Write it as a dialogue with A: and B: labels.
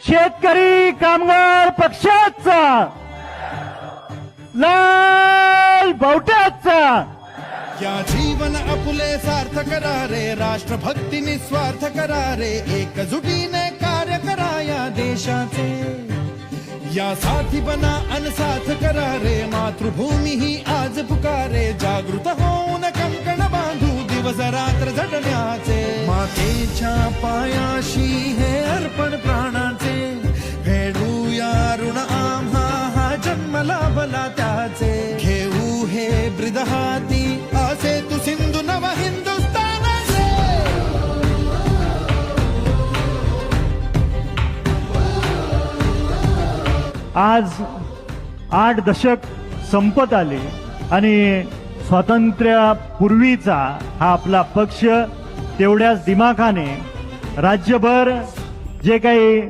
A: शेतकरी कामगार पक्षाचा, लाल बावट्याचा,
B: या जीवन आपुले सार्थ करा रे, राष्ट्रभक्ती निस्वार्थ करा रे, एकजुटीने कार्य करा या देशाचे, या साथी बना अनसाथ करा रे, मातृभूमी ही आज पुकारे, जागृत होऊन कंकण बांधू दिवस रात्र झटण्याचे, मातेच्या पायाशी हे अर्पण प्राणाचे, फेडूया ऋण आम्हा हा जन्म लाभला त्याचे, घेऊ हे ब्रिद हाती असे तू सिंधू नव हिंदुस्थानाचे.
A: आज 8 दशक संपत आले आणि स्वातंत्र्यापूर्वीचा हा आपला पक्ष तेवढ्याच दिमाखाने राज्यभर जे काही